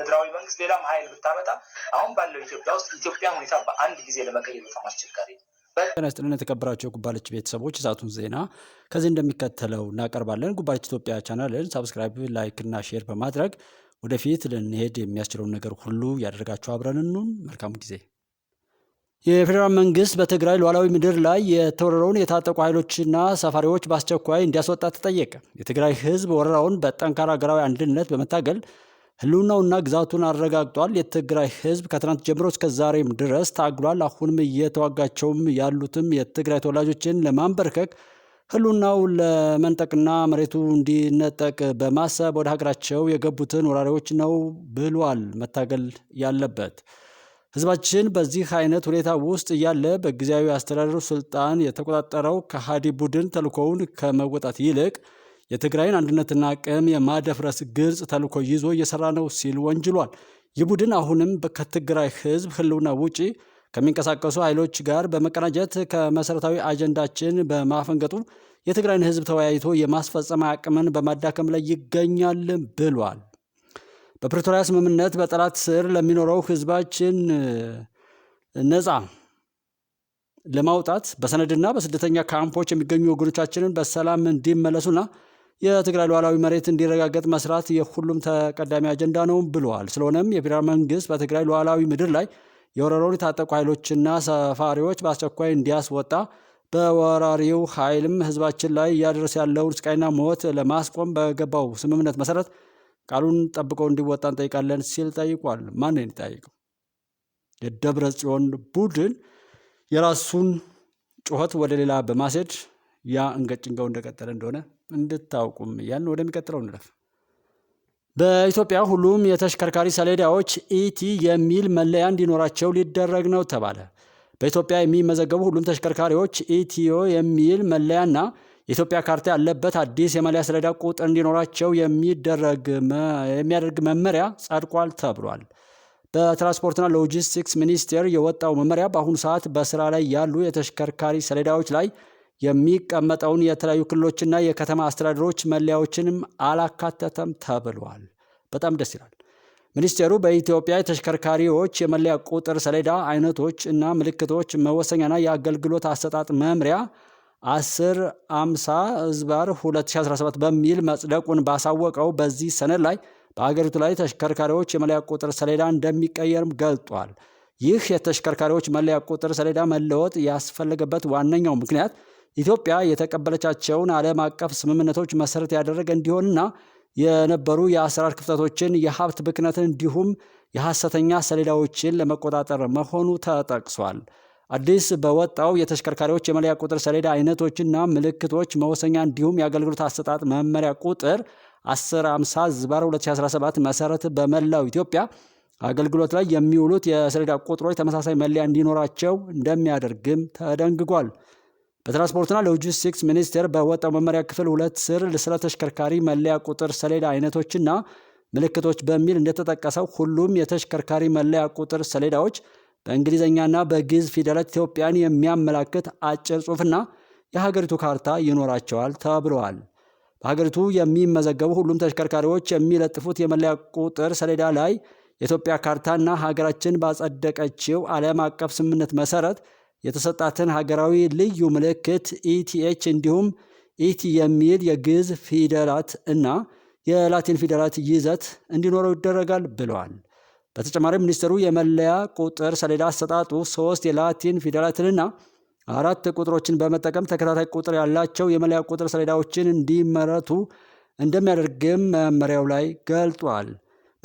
ምድራዊ መንግስት ሌላም ኃይል ብታመጣ አሁን ባለው ኢትዮጵያ ውስጥ ኢትዮጵያ ሁኔታ በአንድ ጊዜ ለመቀየር በጣም አስቸጋሪ ነው። ጤና ይስጥልን የተከበራችሁ ጉባለች ቤተሰቦች፣ ሰዓቱን ዜና ከዚህ እንደሚከተለው እናቀርባለን። ጉባለች ኢትዮጵያ ቻናልን ሰብስክራይብ፣ ላይክ እና ሼር በማድረግ ወደፊት ልንሄድ የሚያስችለውን ነገር ሁሉ ያደረጋችሁ አብረን እንሁን። መልካም ጊዜ። የፌዴራል መንግስት በትግራይ ሉዓላዊ ምድር ላይ የተወረረውን የታጠቁ ኃይሎችና ሰፋሪዎች በአስቸኳይ እንዲያስወጣ ተጠየቀ። የትግራይ ህዝብ ወረራውን በጠንካራ ሀገራዊ አንድነት በመታገል ህልውናውና ግዛቱን አረጋግጧል። የትግራይ ህዝብ ከትናንት ጀምሮ እስከ ዛሬም ድረስ ታግሏል። አሁንም እየተዋጋቸውም ያሉትም የትግራይ ተወላጆችን ለማንበርከክ ህልውናው ለመንጠቅና መሬቱ እንዲነጠቅ በማሰብ ወደ ሀገራቸው የገቡትን ወራሪዎች ነው ብሏል መታገል ያለበት። ህዝባችን በዚህ አይነት ሁኔታ ውስጥ እያለ በጊዜያዊ አስተዳደሩ ስልጣን የተቆጣጠረው ከሃዲ ቡድን ተልእኮውን ከመወጣት ይልቅ የትግራይን አንድነትና አቅም የማደፍረስ ግልጽ ተልእኮ ይዞ እየሰራ ነው ሲል ወንጅሏል። ይህ ቡድን አሁንም ከትግራይ ህዝብ ህልውና ውጪ ከሚንቀሳቀሱ ኃይሎች ጋር በመቀናጀት ከመሰረታዊ አጀንዳችን በማፈንገጡ የትግራይን ህዝብ ተወያይቶ የማስፈጸም አቅምን በማዳከም ላይ ይገኛል ብሏል። በፕሪቶሪያ ስምምነት በጠላት ስር ለሚኖረው ህዝባችን ነፃ ለማውጣት በሰነድና በስደተኛ ካምፖች የሚገኙ ወገኖቻችንን በሰላም እንዲመለሱና የትግራይ ሉዓላዊ መሬት እንዲረጋገጥ መስራት የሁሉም ተቀዳሚ አጀንዳ ነው ብለዋል። ስለሆነም የፌዴራል መንግስት በትግራይ ሉዓላዊ ምድር ላይ የወረረውን የታጠቁ ኃይሎችና ሰፋሪዎች በአስቸኳይ እንዲያስወጣ፣ በወራሪው ኃይልም ህዝባችን ላይ እያደረሰ ያለውን ስቃይና ሞት ለማስቆም በገባው ስምምነት መሰረት ቃሉን ጠብቀው እንዲወጣ እንጠይቃለን ሲል ጠይቋል። ማንን ይጠይቀው? የደብረ ጽዮን ቡድን የራሱን ጩኸት ወደ ሌላ በማስሄድ ያ እንገጭንገው እንደቀጠለ እንደሆነ እንድታውቁም ያን ወደሚቀጥለው እንለፍ። በኢትዮጵያ ሁሉም የተሽከርካሪ ሰሌዳዎች ኢቲ የሚል መለያ እንዲኖራቸው ሊደረግ ነው ተባለ። በኢትዮጵያ የሚመዘገቡ ሁሉም ተሽከርካሪዎች ኢቲዮ የሚል መለያና የኢትዮጵያ ካርታ ያለበት አዲስ የመለያ ሰሌዳ ቁጥር እንዲኖራቸው የሚያደርግ መመሪያ ጸድቋል ተብሏል። በትራንስፖርትና ሎጂስቲክስ ሚኒስቴር የወጣው መመሪያ በአሁኑ ሰዓት በስራ ላይ ያሉ የተሽከርካሪ ሰሌዳዎች ላይ የሚቀመጠውን የተለያዩ ክልሎችና የከተማ አስተዳደሮች መለያዎችንም አላካተተም ተብሏል። በጣም ደስ ይላል። ሚኒስቴሩ በኢትዮጵያ የተሽከርካሪዎች የመለያ ቁጥር ሰሌዳ አይነቶች እና ምልክቶች መወሰኛና የአገልግሎት አሰጣጥ መምሪያ 1050/2017 በሚል መጽደቁን ባሳወቀው በዚህ ሰነድ ላይ በአገሪቱ ላይ ተሽከርካሪዎች የመለያ ቁጥር ሰሌዳ እንደሚቀየርም ገልጧል። ይህ የተሽከርካሪዎች መለያ ቁጥር ሰሌዳ መለወጥ ያስፈለገበት ዋነኛው ምክንያት ኢትዮጵያ የተቀበለቻቸውን ዓለም አቀፍ ስምምነቶች መሰረት ያደረገ እንዲሆንና የነበሩ የአሰራር ክፍተቶችን፣ የሀብት ብክነትን እንዲሁም የሐሰተኛ ሰሌዳዎችን ለመቆጣጠር መሆኑ ተጠቅሷል። አዲስ በወጣው የተሽከርካሪዎች የመለያ ቁጥር ሰሌዳ አይነቶችና ምልክቶች መወሰኛ እንዲሁም የአገልግሎት አሰጣጥ መመሪያ ቁጥር 1050/2017 መሰረት በመላው ኢትዮጵያ አገልግሎት ላይ የሚውሉት የሰሌዳ ቁጥሮች ተመሳሳይ መለያ እንዲኖራቸው እንደሚያደርግም ተደንግጓል። በትራንስፖርትና ሎጂስቲክስ ሚኒስቴር በወጣው መመሪያ ክፍል 2 ስር ስለ ተሽከርካሪ መለያ ቁጥር ሰሌዳ አይነቶችና ምልክቶች በሚል እንደተጠቀሰው ሁሉም የተሽከርካሪ መለያ ቁጥር ሰሌዳዎች በእንግሊዝኛና በግዕዝ ፊደላት ኢትዮጵያን የሚያመላክት አጭር ጽሑፍና የሀገሪቱ ካርታ ይኖራቸዋል ተብለዋል። በሀገሪቱ የሚመዘገቡ ሁሉም ተሽከርካሪዎች የሚለጥፉት የመለያ ቁጥር ሰሌዳ ላይ የኢትዮጵያ ካርታና ሀገራችን ባጸደቀችው ዓለም አቀፍ ስምምነት መሰረት የተሰጣትን ሀገራዊ ልዩ ምልክት ኢቲኤች እንዲሁም ኢቲ የሚል የግዕዝ ፊደላት እና የላቲን ፊደላት ይዘት እንዲኖረው ይደረጋል ብለዋል። በተጨማሪም ሚኒስትሩ የመለያ ቁጥር ሰሌዳ አሰጣጡ 3 የላቲን ፊደላትንና 4 ቁጥሮችን በመጠቀም ተከታታይ ቁጥር ያላቸው የመለያ ቁጥር ሰሌዳዎችን እንዲመረቱ እንደሚያደርግም መመሪያው ላይ ገልጧል።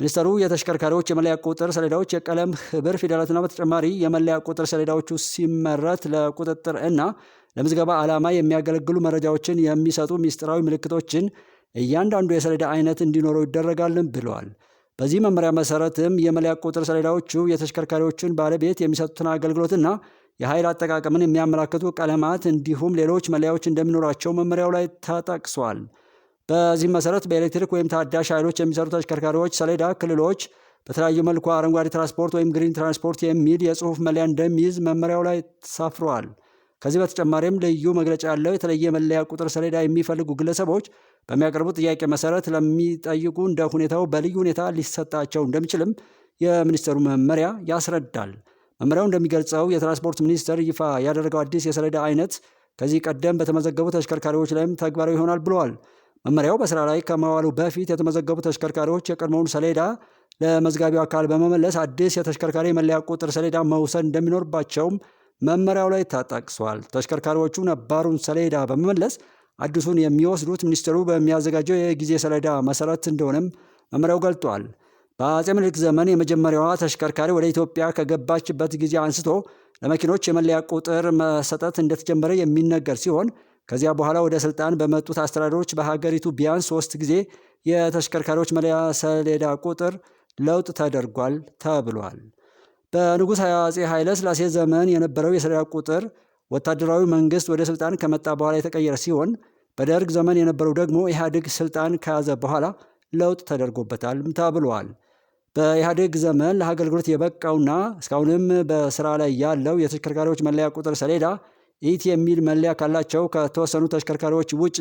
ሚኒስትሩ የተሽከርካሪዎች የመለያ ቁጥር ሰሌዳዎች የቀለም ህብር ፊደላትና በተጨማሪ የመለያ ቁጥር ሰሌዳዎቹ ሲመረት ለቁጥጥር እና ለምዝገባ ዓላማ የሚያገለግሉ መረጃዎችን የሚሰጡ ሚስጥራዊ ምልክቶችን እያንዳንዱ የሰሌዳ አይነት እንዲኖረው ይደረጋልን ብለዋል። በዚህ መመሪያ መሰረትም የመለያ ቁጥር ሰሌዳዎቹ የተሽከርካሪዎችን ባለቤት የሚሰጡትን አገልግሎትና የኃይል አጠቃቀምን የሚያመላክቱ ቀለማት እንዲሁም ሌሎች መለያዎች እንደሚኖራቸው መመሪያው ላይ ተጠቅሷል። በዚህ መሰረት በኤሌክትሪክ ወይም ታዳሽ ኃይሎች የሚሰሩ ተሽከርካሪዎች ሰሌዳ ክልሎች በተለያዩ መልኩ አረንጓዴ ትራንስፖርት ወይም ግሪን ትራንስፖርት የሚል የጽሑፍ መለያ እንደሚይዝ መመሪያው ላይ ሰፍሯል። ከዚህ በተጨማሪም ልዩ መግለጫ ያለው የተለየ መለያ ቁጥር ሰሌዳ የሚፈልጉ ግለሰቦች በሚያቀርቡት ጥያቄ መሰረት ለሚጠይቁ እንደ ሁኔታው በልዩ ሁኔታ ሊሰጣቸው እንደሚችልም የሚኒስቴሩ መመሪያ ያስረዳል። መመሪያው እንደሚገልጸው የትራንስፖርት ሚኒስቴር ይፋ ያደረገው አዲስ የሰሌዳ አይነት ከዚህ ቀደም በተመዘገቡ ተሽከርካሪዎች ላይም ተግባራዊ ይሆናል ብለዋል። መመሪያው በስራ ላይ ከመዋሉ በፊት የተመዘገቡ ተሽከርካሪዎች የቀድሞውን ሰሌዳ ለመዝጋቢው አካል በመመለስ አዲስ የተሽከርካሪ መለያ ቁጥር ሰሌዳ መውሰድ እንደሚኖርባቸውም መመሪያው ላይ ተጠቅሷል። ተሽከርካሪዎቹ ነባሩን ሰሌዳ በመመለስ አዲሱን የሚወስዱት ሚኒስቴሩ በሚያዘጋጀው የጊዜ ሰሌዳ መሰረት እንደሆነም መመሪያው ገልጧል። በአፄ ምኒልክ ዘመን የመጀመሪያዋ ተሽከርካሪ ወደ ኢትዮጵያ ከገባችበት ጊዜ አንስቶ ለመኪኖች የመለያ ቁጥር መሰጠት እንደተጀመረ የሚነገር ሲሆን ከዚያ በኋላ ወደ ስልጣን በመጡት አስተዳደሮች በሀገሪቱ ቢያንስ 3 ጊዜ የተሽከርካሪዎች መለያ ሰሌዳ ቁጥር ለውጥ ተደርጓል ተብሏል። በንጉሥ አፄ ኃይለ ሥላሴ ዘመን የነበረው የሰሌዳ ቁጥር ወታደራዊ መንግስት ወደ ስልጣን ከመጣ በኋላ የተቀየረ ሲሆን በደርግ ዘመን የነበረው ደግሞ ኢህአዴግ ስልጣን ከያዘ በኋላ ለውጥ ተደርጎበታል ተብሏል። በኢህአዴግ ዘመን ለአገልግሎት የበቃውና እስካሁንም በስራ ላይ ያለው የተሽከርካሪዎች መለያ ቁጥር ሰሌዳ ኢቲ የሚል መለያ ካላቸው ከተወሰኑ ተሽከርካሪዎች ውጪ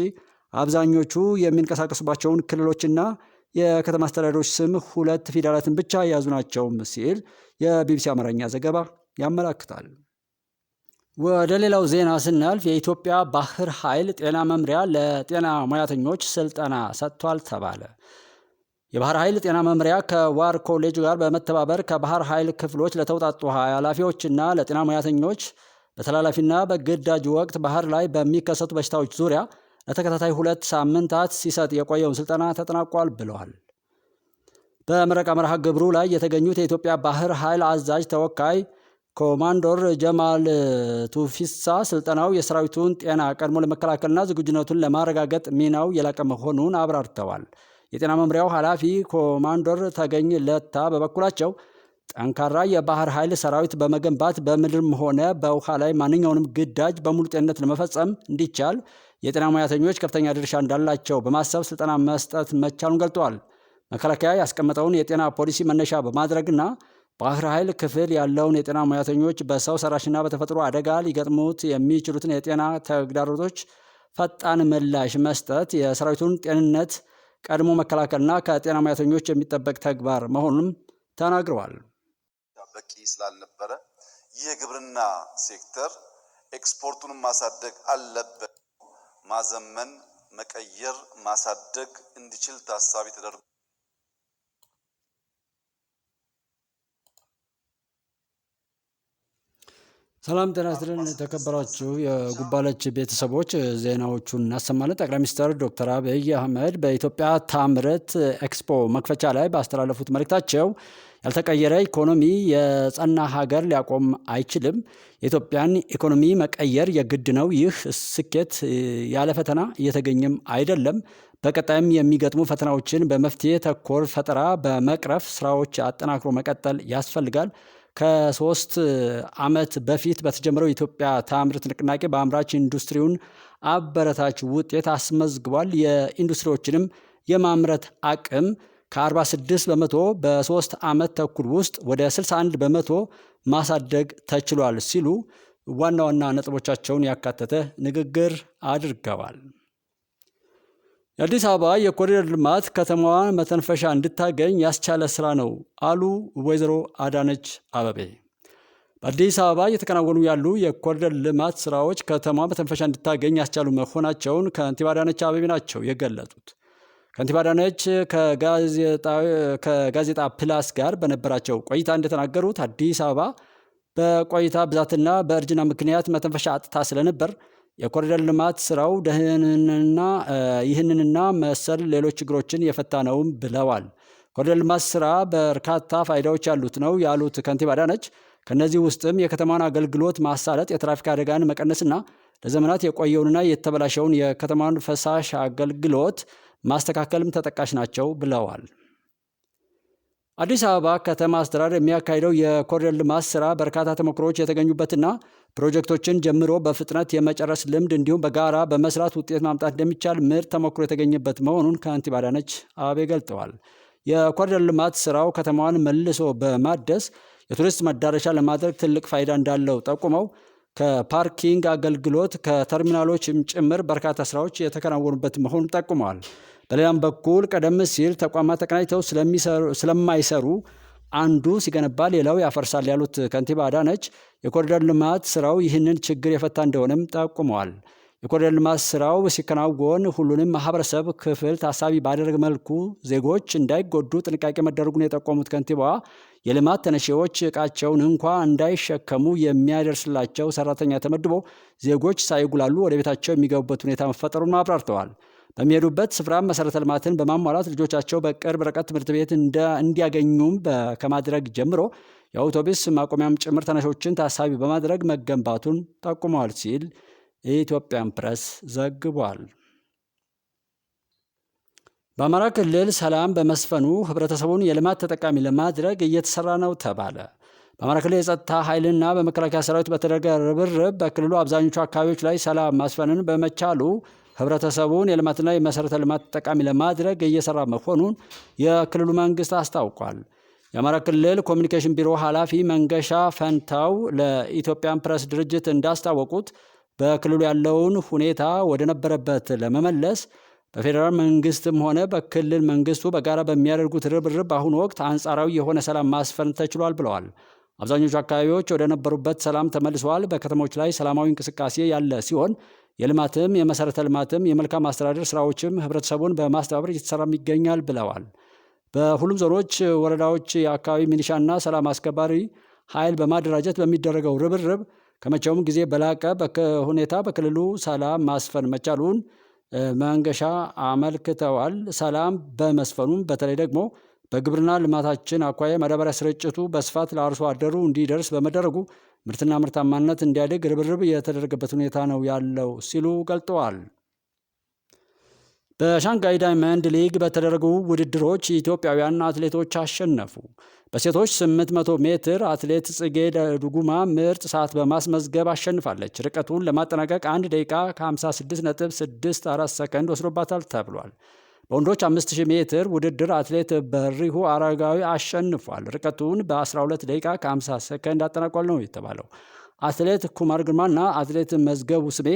አብዛኞቹ የሚንቀሳቀሱባቸውን ክልሎችና የከተማ አስተዳደሮች ስም 2 ፊደላትን ብቻ የያዙ ናቸው ሲል የቢቢሲ አማርኛ ዘገባ ያመላክታል። ወደ ሌላው ዜና ስናልፍ የኢትዮጵያ ባህር ኃይል ጤና መምሪያ ለጤና ሙያተኞች ስልጠና ሰጥቷል ተባለ። የባህር ኃይል ጤና መምሪያ ከዋር ኮሌጅ ጋር በመተባበር ከባህር ኃይል ክፍሎች ለተውጣጡ ኃላፊዎችና ለጤና ሙያተኞች በተላላፊና በግዳጅ ወቅት ባህር ላይ በሚከሰቱ በሽታዎች ዙሪያ ለተከታታይ 2 ሳምንታት ሲሰጥ የቆየውን ስልጠና ተጠናቋል ብለዋል። በምረቃ መርሃ ግብሩ ላይ የተገኙት የኢትዮጵያ ባህር ኃይል አዛዥ ተወካይ ኮማንዶር ጀማል ቱፊሳ ስልጠናው የሰራዊቱን ጤና ቀድሞ ለመከላከልና ዝግጁነቱን ለማረጋገጥ ሚናው የላቀ መሆኑን አብራርተዋል። የጤና መምሪያው ኃላፊ ኮማንዶር ተገኝ ለታ በበኩላቸው ጠንካራ የባህር ኃይል ሰራዊት በመገንባት በምድርም ሆነ በውሃ ላይ ማንኛውንም ግዳጅ በሙሉ ጤንነት ለመፈጸም እንዲቻል የጤና ሙያተኞች ከፍተኛ ድርሻ እንዳላቸው በማሰብ ስልጠና መስጠት መቻሉን ገልጠዋል። መከላከያ ያስቀመጠውን የጤና ፖሊሲ መነሻ በማድረግና ባህር ኃይል ክፍል ያለውን የጤና ሙያተኞች በሰው ሰራሽና በተፈጥሮ አደጋ ሊገጥሙት የሚችሉትን የጤና ተግዳሮቶች ፈጣን ምላሽ መስጠት የሰራዊቱን ጤንነት ቀድሞ መከላከልና ከጤና ሙያተኞች የሚጠበቅ ተግባር መሆኑንም ተናግረዋል። በቂ ስላልነበረ ይህ የግብርና ሴክተር ኤክስፖርቱን ማሳደግ አለበት፣ ማዘመን፣ መቀየር፣ ማሳደግ እንዲችል ታሳቢ ተደርጎ ሰላም ጤና ይስጥልን። የተከበራችሁ የጉባለች ቤተሰቦች ዜናዎቹን እናሰማለን። ጠቅላይ ሚኒስትር ዶክተር አብይ አህመድ በኢትዮጵያ ታምርት ኤክስፖ መክፈቻ ላይ ባስተላለፉት መልእክታቸው ያልተቀየረ ኢኮኖሚ የጸና ሀገር ሊያቆም አይችልም። የኢትዮጵያን ኢኮኖሚ መቀየር የግድ ነው። ይህ ስኬት ያለ ፈተና እየተገኘም አይደለም። በቀጣይም የሚገጥሙ ፈተናዎችን በመፍትሄ ተኮር ፈጠራ በመቅረፍ ስራዎች አጠናክሮ መቀጠል ያስፈልጋል። ከ3 ዓመት በፊት በተጀመረው የኢትዮጵያ ታምርት ንቅናቄ በአምራች ኢንዱስትሪውን አበረታች ውጤት አስመዝግቧል። የኢንዱስትሪዎችንም የማምረት አቅም ከ46 በመቶ በ3 ዓመት ተኩል ውስጥ ወደ 61 በመቶ ማሳደግ ተችሏል ሲሉ ዋና ዋና ነጥቦቻቸውን ያካተተ ንግግር አድርገዋል። የአዲስ አበባ የኮሪደር ልማት ከተማዋን መተንፈሻ እንድታገኝ ያስቻለ ስራ ነው አሉ ወይዘሮ አዳነች አበቤ። በአዲስ አበባ እየተከናወኑ ያሉ የኮሪደር ልማት ስራዎች ከተማዋ መተንፈሻ እንድታገኝ ያስቻሉ መሆናቸውን ከንቲባ አዳነች አበቤ ናቸው የገለጡት። ከንቲባ አዳነች ከጋዜጣ ፕላስ ጋር በነበራቸው ቆይታ እንደተናገሩት አዲስ አበባ በቆይታ ብዛትና በእርጅና ምክንያት መተንፈሻ አጥታ ስለነበር የኮሪደር ልማት ስራው ይህንንና መሰል ሌሎች ችግሮችን የፈታ ነውም ብለዋል። ኮሪደር ልማት ስራ በርካታ ፋይዳዎች ያሉት ነው ያሉት ከንቲባ አዳነች ከነዚህ ውስጥም የከተማን አገልግሎት ማሳለጥ፣ የትራፊክ አደጋን መቀነስና ለዘመናት የቆየውንና የተበላሸውን የከተማን ፈሳሽ አገልግሎት ማስተካከልም ተጠቃሽ ናቸው ብለዋል። አዲስ አበባ ከተማ አስተዳደር የሚያካሂደው የኮሪደር ልማት ስራ በርካታ ተሞክሮዎች የተገኙበትና ፕሮጀክቶችን ጀምሮ በፍጥነት የመጨረስ ልምድ እንዲሁም በጋራ በመስራት ውጤት ማምጣት እንደሚቻል ምርጥ ተሞክሮ የተገኘበት መሆኑን ከንቲባ አዳነች አቤቤ ገልጠዋል። የኮሪደር ልማት ስራው ከተማዋን መልሶ በማደስ የቱሪስት መዳረሻ ለማድረግ ትልቅ ፋይዳ እንዳለው ጠቁመው ከፓርኪንግ አገልግሎት ከተርሚናሎችም ጭምር በርካታ ስራዎች የተከናወኑበት መሆኑን ጠቁመዋል። በሌላም በኩል ቀደም ሲል ተቋማት ተቀናጅተው ስለማይሰሩ አንዱ ሲገነባ ሌላው ያፈርሳል ያሉት ከንቲባ አዳነች የኮሪደር ልማት ስራው ይህንን ችግር የፈታ እንደሆነም ጠቁመዋል። የኮሪደር ልማት ስራው ሲከናወን ሁሉንም ማህበረሰብ ክፍል ታሳቢ ባደረገ መልኩ ዜጎች እንዳይጎዱ ጥንቃቄ መደረጉን የጠቆሙት ከንቲባዋ የልማት ተነሺዎች ዕቃቸውን እንኳ እንዳይሸከሙ የሚያደርስላቸው ሰራተኛ ተመድቦ ዜጎች ሳይጉላሉ ወደ ቤታቸው የሚገቡበት ሁኔታ መፈጠሩን አብራርተዋል። በሚሄዱበት ስፍራ መሰረተ ልማትን በማሟላት ልጆቻቸው በቅርብ ርቀት ትምህርት ቤት እንዲያገኙም ከማድረግ ጀምሮ የአውቶቡስ ማቆሚያም ጭምር ተነሾችን ታሳቢ በማድረግ መገንባቱን ጠቁመዋል ሲል የኢትዮጵያን ፕሬስ ዘግቧል። በአማራ ክልል ሰላም በመስፈኑ ህብረተሰቡን የልማት ተጠቃሚ ለማድረግ እየተሰራ ነው ተባለ። በአማራ ክልል የጸጥታ ኃይልና በመከላከያ ሰራዊት በተደረገ ርብርብ በክልሉ አብዛኞቹ አካባቢዎች ላይ ሰላም ማስፈንን በመቻሉ ህብረተሰቡን የልማትና የመሰረተ ልማት ተጠቃሚ ለማድረግ እየሰራ መሆኑን የክልሉ መንግስት አስታውቋል። የአማራ ክልል ኮሚኒኬሽን ቢሮ ኃላፊ መንገሻ ፈንታው ለኢትዮጵያን ፕሬስ ድርጅት እንዳስታወቁት በክልሉ ያለውን ሁኔታ ወደ ነበረበት ለመመለስ በፌዴራል መንግስትም ሆነ በክልል መንግስቱ በጋራ በሚያደርጉት ርብርብ በአሁኑ ወቅት አንጻራዊ የሆነ ሰላም ማስፈን ተችሏል ብለዋል። አብዛኞቹ አካባቢዎች ወደ ነበሩበት ሰላም ተመልሰዋል። በከተሞች ላይ ሰላማዊ እንቅስቃሴ ያለ ሲሆን የልማትም የመሰረተ ልማትም የመልካም አስተዳደር ስራዎችም ህብረተሰቡን በማስተባበር እየተሰራም ይገኛል ብለዋል። በሁሉም ዞኖች፣ ወረዳዎች የአካባቢ ሚሊሻና ሰላም አስከባሪ ኃይል በማደራጀት በሚደረገው ርብርብ ከመቼውም ጊዜ በላቀ ሁኔታ በክልሉ ሰላም ማስፈን መቻሉን መንገሻ አመልክተዋል። ሰላም በመስፈኑም በተለይ ደግሞ በግብርና ልማታችን አኳያ ማዳበሪያ ስርጭቱ በስፋት ለአርሶ አደሩ እንዲደርስ በመደረጉ ምርትና ምርታማነት እንዲያድግ ርብርብ የተደረገበት ሁኔታ ነው ያለው ሲሉ ገልጠዋል። በሻንጋይ ዳይመንድ ሊግ በተደረጉ ውድድሮች ኢትዮጵያውያን አትሌቶች አሸነፉ። በሴቶች 800 ሜትር አትሌት ጽጌ ዱጉማ ምርጥ ሰዓት በማስመዝገብ አሸንፋለች። ርቀቱን ለማጠናቀቅ 1 ደቂቃ ከ56.64 ሰከንድ ወስዶባታል ተብሏል። በወንዶች 5000 ሜትር ውድድር አትሌት በሪሁ አረጋዊ አሸንፏል። ርቀቱን በ12 ደቂቃ ከ50 ሰከንድ አጠናቋል ነው የተባለው። አትሌት ኩማር ግርማና አትሌት መዝገቡ ስሜ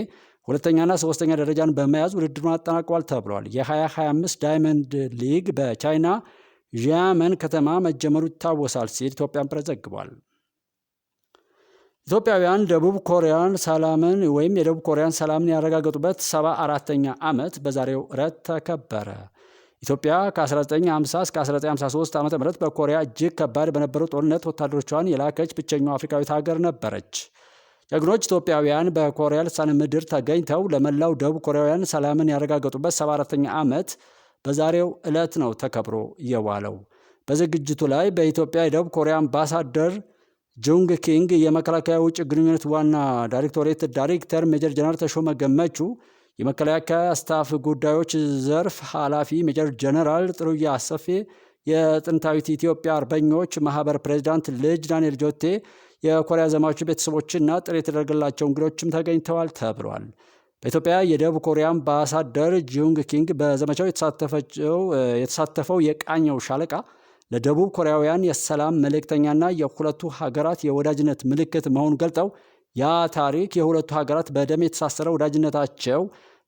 ሁለተኛና ሶስተኛ ደረጃን በመያዝ ውድድሩን አጠናቋል ተብሏል። የ2025 ዳይመንድ ሊግ በቻይና ዢያመን ከተማ መጀመሩ ይታወሳል ሲል ኢትዮጵያን ፕሬስ ዘግቧል። ኢትዮጵያውያን የደቡብ ኮሪያን ሰላምን ያረጋገጡበት 74ኛ ዓመት በዛሬው ዕለት ተከበረ። ኢትዮጵያ ከ1950 እስከ 1953 ዓ.ም በኮሪያ እጅግ ከባድ በነበረው ጦርነት ወታደሮቿን የላከች ብቸኛው አፍሪካዊት ሀገር ነበረች። ጀግኖች ኢትዮጵያውያን በኮሪያ ልሳነ ምድር ተገኝተው ለመላው ደቡብ ኮሪያውያን ሰላምን ያረጋገጡበት 74ኛ ዓመት በዛሬው ዕለት ነው ተከብሮ የዋለው። በዝግጅቱ ላይ በኢትዮጵያ የደቡብ ኮሪያ አምባሳደር ጁንግ ኪንግ፣ የመከላከያ ውጭ ግንኙነት ዋና ዳይሬክቶሬት ዳይሬክተር ሜጀር ጀነራል ተሾመ ገመቹ፣ የመከላከያ ስታፍ ጉዳዮች ዘርፍ ኃላፊ ሜጀር ጀነራል ጥሩያ አሰፌ፣ የጥንታዊት ኢትዮጵያ አርበኞች ማህበር ፕሬዝዳንት ልጅ ዳንኤል ጆቴ፣ የኮሪያ ዘማቾች ቤተሰቦችና ጥሪ የተደረገላቸው እንግዶችም ተገኝተዋል ተብሏል። በኢትዮጵያ የደቡብ ኮሪያ አምባሳደር ጁንግ ኪንግ በዘመቻው የተሳተፈው የቃኘው ሻለቃ ለደቡብ ኮሪያውያን የሰላም መልእክተኛና የሁለቱ ሀገራት የወዳጅነት ምልክት መሆኑን ገልጠው ያ ታሪክ የሁለቱ ሀገራት በደም የተሳሰረ ወዳጅነታቸው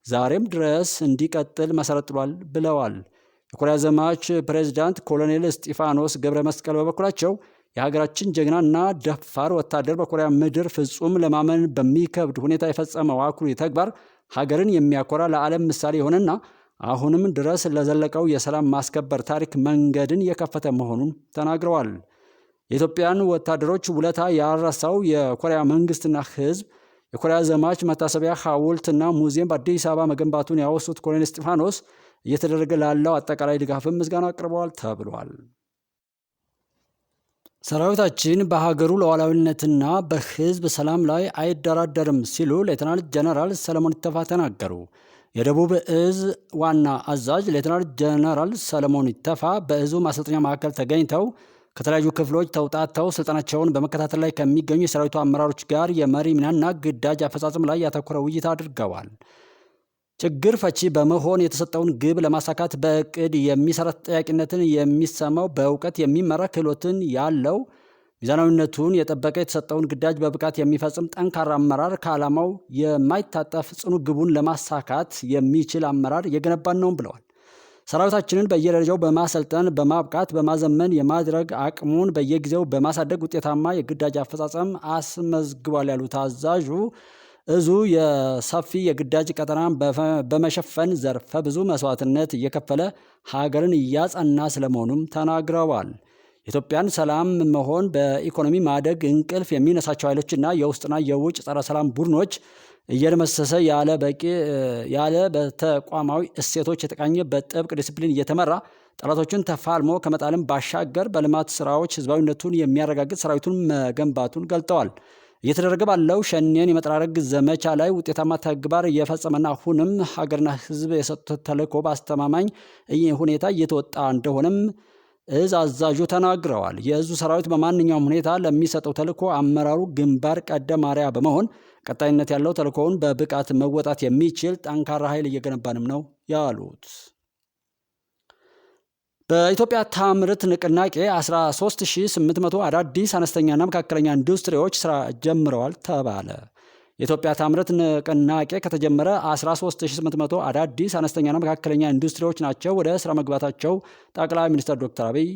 ዛሬም ድረስ እንዲቀጥል መሰረት ጥሏል ብለዋል። የኮሪያ ዘማች ፕሬዝዳንት ኮሎኔል እስጢፋኖስ ገብረ መስቀል በበኩላቸው የሀገራችን ጀግናና ደፋር ወታደር በኮሪያ ምድር ፍጹም ለማመን በሚከብድ ሁኔታ የፈጸመው አኩሪ ተግባር ሀገርን የሚያኮራ ለዓለም ምሳሌ የሆነና አሁንም ድረስ ለዘለቀው የሰላም ማስከበር ታሪክ መንገድን የከፈተ መሆኑን ተናግረዋል። የኢትዮጵያን ወታደሮች ውለታ ያረሳው የኮሪያ መንግስትና ሕዝብ የኮሪያ ዘማች መታሰቢያ ሐውልትና ሙዚየም በአዲስ አበባ መገንባቱን ያወሱት ኮሎኔል እስጢፋኖስ እየተደረገ ላለው አጠቃላይ ድጋፍም ምስጋና አቅርበዋል ተብሏል። ሰራዊታችን በሀገሩ ሉዓላዊነትና በህዝብ ሰላም ላይ አይደራደርም ሲሉ ሌተናል ጀነራል ሰለሞን ይተፋ ተናገሩ። የደቡብ እዝ ዋና አዛዥ ሌተናል ጀነራል ሰለሞን ይተፋ በእዙ ማሰልጠኛ ማዕከል ተገኝተው ከተለያዩ ክፍሎች ተውጣተው ስልጠናቸውን በመከታተል ላይ ከሚገኙ የሰራዊቱ አመራሮች ጋር የመሪ ሚናና ግዳጅ አፈጻጸም ላይ ያተኮረ ውይይት አድርገዋል። ችግር ፈቺ በመሆን የተሰጠውን ግብ ለማሳካት በእቅድ የሚሰራ ተጠያቂነትን የሚሰማው በእውቀት የሚመራ ክህሎትን ያለው ሚዛናዊነቱን የጠበቀ የተሰጠውን ግዳጅ በብቃት የሚፈጽም ጠንካራ አመራር ከዓላማው የማይታጠፍ ጽኑ ግቡን ለማሳካት የሚችል አመራር እየገነባን ነው ብለዋል። ሰራዊታችንን በየደረጃው በማሰልጠን በማብቃት በማዘመን የማድረግ አቅሙን በየጊዜው በማሳደግ ውጤታማ የግዳጅ አፈጻጸም አስመዝግቧል ያሉት አዛዡ እዙ የሰፊ የግዳጅ ቀጠናን በመሸፈን ዘርፈ ብዙ መስዋዕትነት እየከፈለ ሀገርን እያጸና ስለመሆኑም ተናግረዋል። የኢትዮጵያን ሰላም መሆን በኢኮኖሚ ማደግ እንቅልፍ የሚነሳቸው ኃይሎችና የውስጥና የውጭ ጸረ ሰላም ቡድኖች እየደመሰሰ ያለ በተቋማዊ እሴቶች የተቃኘ በጥብቅ ዲስፕሊን እየተመራ ጠላቶችን ተፋልሞ ከመጣልም ባሻገር በልማት ስራዎች ህዝባዊነቱን የሚያረጋግጥ ሰራዊቱን መገንባቱን ገልጠዋል። እየተደረገ ባለው ሸኔን የመጠራረግ ዘመቻ ላይ ውጤታማ ተግባር እየፈጸመና አሁንም ሀገርና ህዝብ የሰጡት ተልዕኮ በአስተማማኝ ሁኔታ እየተወጣ እንደሆነም እዝ አዛዡ ተናግረዋል። የእዙ ሰራዊት በማንኛውም ሁኔታ ለሚሰጠው ተልዕኮ አመራሩ ግንባር ቀደም አርአያ በመሆን ቀጣይነት ያለው ተልዕኮውን በብቃት መወጣት የሚችል ጠንካራ ኃይል እየገነባንም ነው ያሉት። በኢትዮጵያ ታምርት ንቅናቄ 13800 አዳዲስ አነስተኛና መካከለኛ ኢንዱስትሪዎች ስራ ጀምረዋል ተባለ። የኢትዮጵያ ታምርት ንቅናቄ ከተጀመረ 13800 አዳዲስ አነስተኛና መካከለኛ ኢንዱስትሪዎች ናቸው ወደ ስራ መግባታቸው ጠቅላይ ሚኒስትር ዶክተር አብይ